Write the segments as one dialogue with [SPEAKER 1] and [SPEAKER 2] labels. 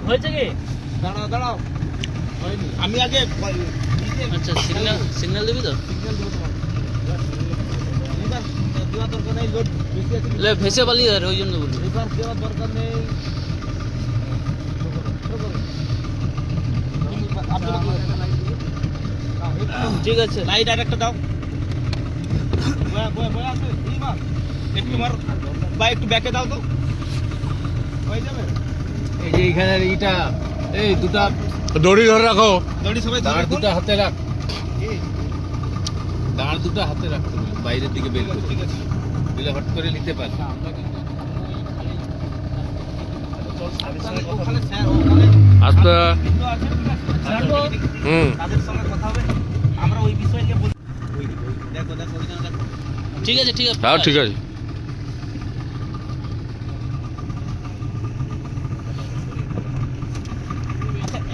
[SPEAKER 1] হয়েছে কি?
[SPEAKER 2] দাঁড়াও দাঁড়াও, আমি আগে
[SPEAKER 1] আচ্ছা, সিগন্যাল দিবি তো?
[SPEAKER 2] দেওয়ার দরকার নেই, লোড বেশি আছে।
[SPEAKER 1] ভেসে পালিয়ে যাবে, ওই জন্য বলছি।
[SPEAKER 2] এবার দেওয়ার দরকার নেই।
[SPEAKER 1] ঠিক আছে,
[SPEAKER 2] লাইট আর একটা দাও। একটু মার বা একটু ব্যাকে দাও তো, হয়ে যাবে।
[SPEAKER 3] এই যে এখানে এইটা, এই দুটা
[SPEAKER 4] দড়ি ধরে রাখো।
[SPEAKER 2] দড়ি সবাই
[SPEAKER 3] দাঁড়
[SPEAKER 2] ধরে
[SPEAKER 3] দুটো হাতে রাখ, দাঁড় দুটো হাতে রাখতে হবে, বাইরের দিকে বের করে
[SPEAKER 2] ঠিক আছে।
[SPEAKER 3] দিলে হট করে নিতে পারে।
[SPEAKER 2] ওখানে স্যার, ওখানে
[SPEAKER 4] আস্তে।
[SPEAKER 2] বিন্দু আছে, ঠিক আছে? তাদের সঙ্গে কথা হবে, আমরা ওই বিষয় নিয়ে বলবো। দেখো দেখো ওইখানে দেখো।
[SPEAKER 1] ঠিক আছে, ঠিক আছে।
[SPEAKER 4] হ্যাঁ ঠিক আছে।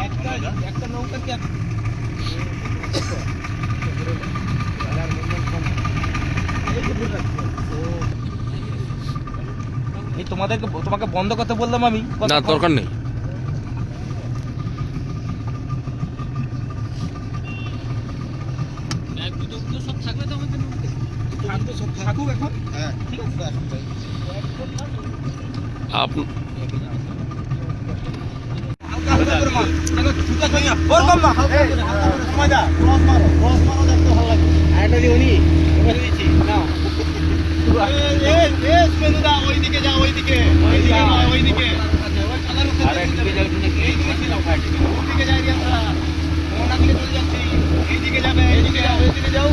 [SPEAKER 2] আচ্ছা, একটা নৌকা কি এই তোমাকে বন্ধ করতে বললাম আমি।
[SPEAKER 4] না দরকার নেই।
[SPEAKER 1] সব থাকবে তো আমাদের নদীতে?
[SPEAKER 2] থাকুক এখন। হ্যাঁ ঠিক আছে। ওইদিকে যা, ওইদিকে ওইদিকে এইদিকে যাবে, এইদিকে যাও, এইদিকে যাও।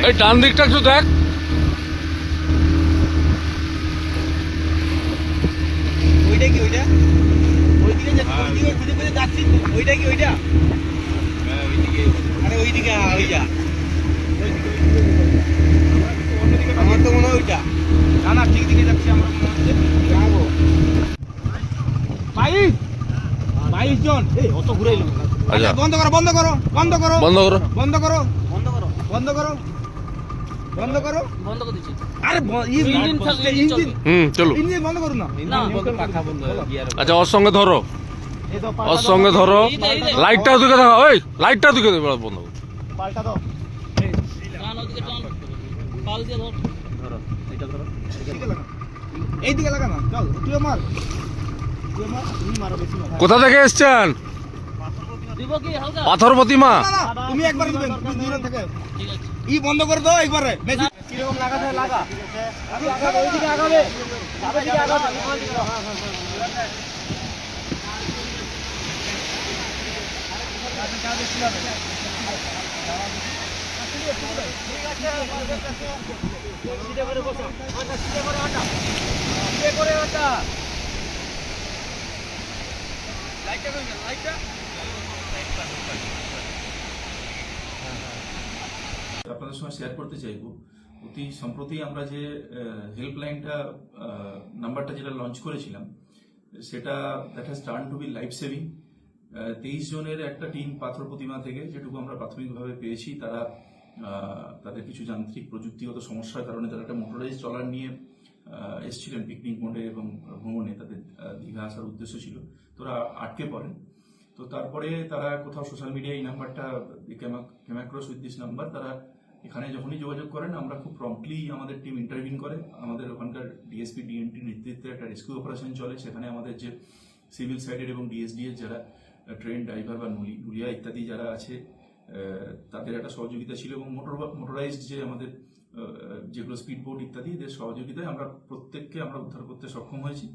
[SPEAKER 4] এই ডান দিকটা একটু দেখ।
[SPEAKER 2] ওইটা কি? ওইটা ওইদিকে ওইদিকে খুঁজে খুঁজে যাচ্ছি। ওইটা কি? ওইটা আরে ওইদিকে, ওইটা আমার তো মনে হয় ওইটা। না না, ঠিক দিকে যাচ্ছি আমরা, মনে হচ্ছে যাবো। 22 জন। এই অত ঘুরে এলো।
[SPEAKER 4] আচ্ছা
[SPEAKER 2] বন্ধ করো, বন্ধ করো, বন্ধ করো,
[SPEAKER 4] বন্ধ করো।
[SPEAKER 2] বন্ধ করো,
[SPEAKER 1] বন্ধ করো,
[SPEAKER 2] বন্ধ করো, বন্ধ করো।
[SPEAKER 1] বন্ধ করে দিচ্ছি।
[SPEAKER 2] আরে
[SPEAKER 1] ইঞ্জিন থাকলে ইঞ্জিন
[SPEAKER 4] চলো।
[SPEAKER 2] ইঞ্জিন বন্ধ করুন না।
[SPEAKER 1] না,
[SPEAKER 3] পাখা বন্ধ গিয়ার।
[SPEAKER 4] আচ্ছা ওর সঙ্গে ধরো,
[SPEAKER 2] এই তো
[SPEAKER 4] ওর সঙ্গে ধরো। লাইটটা দিকে দেখা, ওই লাইটটা দিকে বন্ধ করো।
[SPEAKER 2] পাল্টা দাও।
[SPEAKER 1] টান ওদিকে, টান পাল দিয়ে ধর।
[SPEAKER 2] এইদিকে লাগা না, চল তুইও মার, তুইও মার, তুমি মারো, বেশি মারো।
[SPEAKER 4] কোথা থেকে এসছেন?
[SPEAKER 1] দিব কি হালকা?
[SPEAKER 4] পাথর প্রতিমা।
[SPEAKER 2] না না, তুমি একবার দিবেন, তুমি দূরে থেকে
[SPEAKER 1] ঠিক আছে।
[SPEAKER 2] ই বন্ধ করে দাও একবারে। বেশি কিরকম লাগাতে লাগা, আগাবে, ওইদিকে আগাবে, ওইদিকে আগাবে। সিধে করে বসো, আটা সিধে করে, আটা সিধে করে, আটা। লাইটটা কই গেল? লাইটটা
[SPEAKER 5] আপনাদের সঙ্গে শেয়ার করতে চাইব। অতি সম্প্রতি আমরা যে হেল্পলাইনটা নাম্বারটা যেটা লঞ্চ করেছিলাম, সেটা that has turn to B life saving. 23 জনের একটা টিম পাথর প্রতিমা থেকে, যেটুকু আমরা প্রাথমিকভাবে পেয়েছি, তারা তাদের কিছু যান্ত্রিক প্রযুক্তিগত সমস্যার কারণে তারা একটা মোটরাইজ ট্রলার নিয়ে এসেছিলেন পিকনিক মোডে এবং ভ্রমণে, তাদের দীঘা আসার উদ্দেশ্য ছিল। তোরা আটকে পড়েন। তো তারপরে তারা কোথাও সোশ্যাল মিডিয়ায় এই নাম্বারটা ক্যামাক্রস উইথ দিস নাম্বার, তারা এখানে যখনই যোগাযোগ করেন, আমরা খুব প্রম্পটলি আমাদের টিম ইন্টারভিন করে, আমাদের ওখানকার ডিএসপি ডিএনটির নেতৃত্বে একটা রেস্কিউ অপারেশন চলে। সেখানে আমাদের যে সিভিল সাইডের এবং ডিএসডিএর যারা ট্রেন ড্রাইভার বা নুলিয়া ইত্যাদি যারা আছে, তাদের একটা সহযোগিতা ছিল, এবং মোটরাইজড যে আমাদের যেগুলো স্পিড বোট ইত্যাদি, এদের সহযোগিতায় আমরা প্রত্যেককে আমরা উদ্ধার করতে সক্ষম হয়েছি।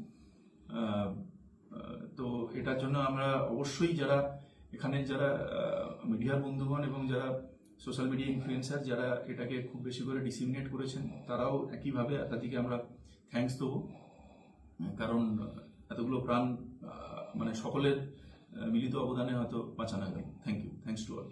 [SPEAKER 5] তো এটার জন্য আমরা অবশ্যই যারা এখানে যারা মিডিয়ার বন্ধুগণ এবং যারা সোশ্যাল মিডিয়া ইনফ্লুয়েন্সার যারা এটাকে খুব বেশি করে ডিসিমিনেট করেছেন, তারাও একইভাবে তাদেরকে আমরা থ্যাঙ্কস দেবো। কারণ এতগুলো প্রাণ মানে সকলের মিলিত অবদানে হয়তো বাঁচানো গেল। Thank you, thanks to all.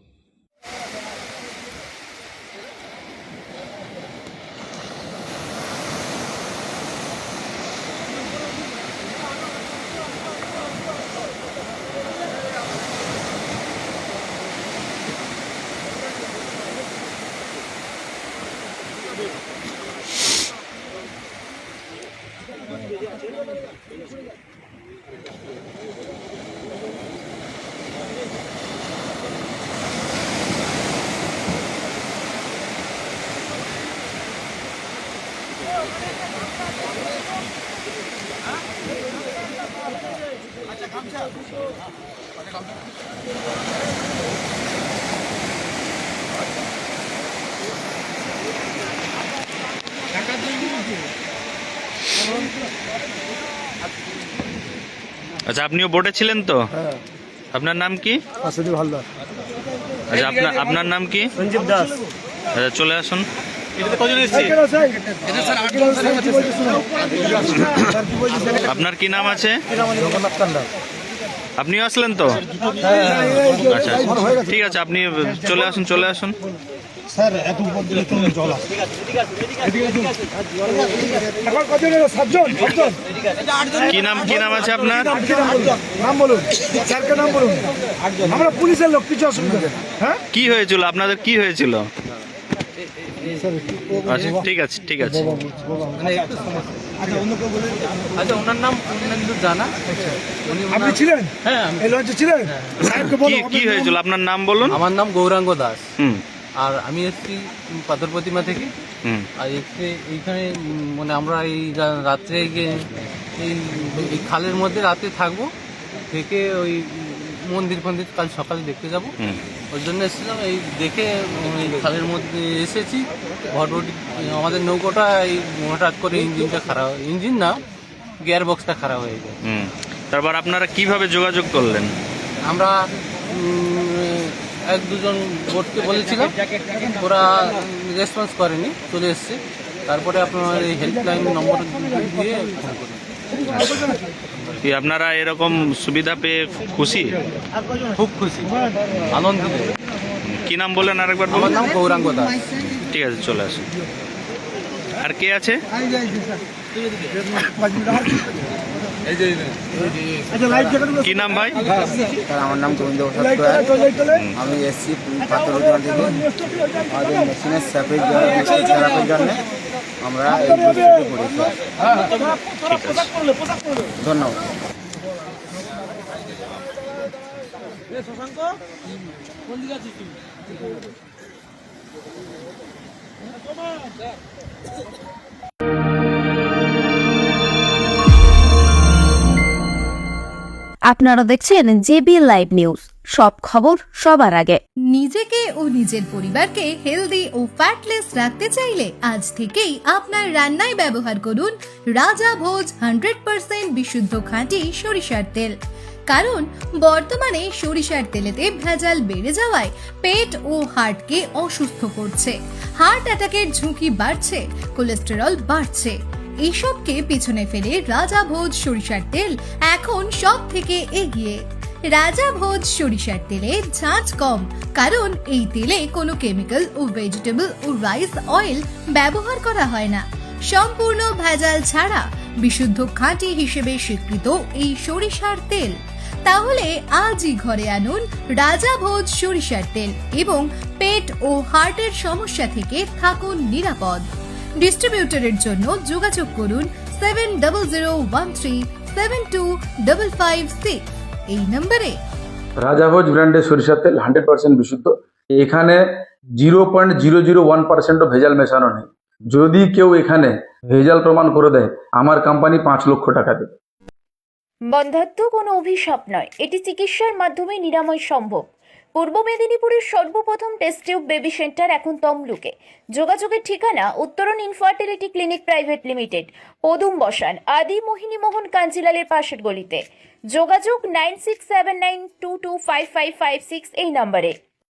[SPEAKER 6] আচ্ছা, আপনিও বোটে ছিলেন তো?
[SPEAKER 7] হ্যাঁ,
[SPEAKER 6] আপনার নাম কি?
[SPEAKER 7] আসদি হালদার।
[SPEAKER 6] আচ্ছা, আপনার নাম কি?
[SPEAKER 7] সঞ্জীব দাস।
[SPEAKER 6] আচ্ছা, চলে আসুন। আপনার কি নাম আছে?
[SPEAKER 7] জগন্নাথ কান্ডা।
[SPEAKER 6] আপনিও আসলেন তো? আচ্ছা, ঠিক আছে, আপনি চলে আসুন।
[SPEAKER 7] স্যার এত উপর দিলে তো জল আসে। এখন কজন এলো? সাতজন।
[SPEAKER 6] কি নাম আছে আপনার?
[SPEAKER 7] নাম বলুন, স্যারকে নাম বলুন। আমরা পুলিশের লোক, কিছু অসুবিধা নেই। হ্যাঁ,
[SPEAKER 6] কি হয়েছিল আপনাদের? কি হয়েছিল? আচ্ছা, ঠিক আছে।
[SPEAKER 3] আচ্ছা, ওনার নাম কিন্তু জানা।
[SPEAKER 7] আপনি ছিলেন? হ্যাঁ, এই লঞ্চে ছিলেন। সাহেবকে বলো
[SPEAKER 6] কি হয়েছিল? আপনার নাম বলুন।
[SPEAKER 3] আমার নাম গৌরাঙ্গ দাস।
[SPEAKER 6] হুম
[SPEAKER 3] আর আমি এসেছি পাথর প্রতিমা থেকে।
[SPEAKER 6] হুম
[SPEAKER 3] আর এইখানে মানে আমরা এই রাত্রে এই খালের মধ্যে রাতে থাকবো, থেকে ওই মন্দির কাল সকালে দেখতে যাব।
[SPEAKER 6] হুম
[SPEAKER 3] ওর জন্য এসেছিলাম। এই দেখে এই খালের মধ্যে এসেছি। ভটভটি আমাদের নৌকোটা এই হঠাৎ করে ইঞ্জিন না, গিয়ার বক্সটা খারাপ হয়ে যায়।
[SPEAKER 6] তারপর আপনারা কিভাবে যোগাযোগ করলেন?
[SPEAKER 3] আমরা এক দুজন বোটকে বলেছিলাম, ওরা রেসপন্স করেনি, চলে এসছে। তারপরে আপনার এই হেল্পলাইন নম্বর দিয়ে ফোন করি।
[SPEAKER 6] কি আপনারা এরকম সুবিধা পেয়ে খুশি?
[SPEAKER 3] খুব খুশি, আনন্দিত।
[SPEAKER 6] কি নাম বললেন আরেকবার
[SPEAKER 3] আমার
[SPEAKER 6] বলুন।
[SPEAKER 3] নাম গৌরাঙ্গ দাস।
[SPEAKER 6] ঠিক আছে, চলে আসুন। আর কে আছে? কি নাম ভাই?
[SPEAKER 8] স্যার আমার নাম গোবিন্দ প্রসাদ। আমি এসছি পাথরঘাটা থেকে। আমাদের মেশিনের স্যাপের জন্য আমরা এই পরিস্থিতিতে পড়েছি। ধন্যবাদ।
[SPEAKER 9] আপনারা দেখছেন জেবি লাইভ নিউজ, সব খবর সবার আগে।
[SPEAKER 10] নিজেকে ও নিজের পরিবারকে হেলদি ও ফ্যাটলেস রাখতে চাইলে আজ থেকেই আপনার রান্নায় ব্যবহার করুন রাজা ভোজ 100% বিশুদ্ধ খাঁটি সরিষার তেল। কারণ বর্তমানে সরিষার তেলেতে ভেজাল বেড়ে যাওয়ায় পেট ও হার্টকে অসুস্থ করছে, হার্ট অ্যাটাকের ঝুঁকি বাড়ছে, কোলেস্টেরল বাড়ছে। এইসবকে পিছনে ফেলে রাজা ভোজ সরিষার তেল এখন সব থেকে এগিয়ে। রাজা ভোজ সরিষার তেলে ঝাঁঝ কম, কারণ এই তেলে কোনো কেমিক্যাল ও ভেজিটেবল ও রাইস অয়েল ব্যবহার করা হয় না। সম্পূর্ণ ভেজাল ছাড়া বিশুদ্ধ খাঁটি হিসেবে স্বীকৃত এই সরিষার তেল। তাহলে আজই ঘরে আনুন রাজা ভোজ সরিষার তেল এবং পেট ও হার্টের সমস্যা থেকে থাকুন নিরাপদ। ডিস্ট্রিবিউটরের জন্য যোগাযোগ করুন 7003725556 এই নম্বরে।
[SPEAKER 11] রাজাভোজ ব্র্যান্ডের সরিষার তেল 100% বিশুদ্ধ। এখানে 0.001% ভেজাল মেশানো নেই। যদি কেউ এখানে ভেজাল প্রমাণ করে দেয়, আমার কোম্পানি 5 লক্ষ টাকা দেবে।
[SPEAKER 9] বন্ধ্যাত্ব কোনো অভিশাপ নয়, এটি চিকিৎসার মাধ্যমে নিরাময় সম্ভব। পূর্ব মেদিনীপুরের সর্বপ্রথম টেস্ট টিউব বেবি সেন্টার এখন তমলুকে। যোগাযোগের ঠিকানা উত্তরণ ইনফার্টিলিটি ক্লিনিক প্রাইভেট লিমিটেড, পদুম বসান, আদি মোহিনী মোহন কাঞ্জিলালের পাশের গলিতে। যোগাযোগ 9679225556 এই নম্বরে।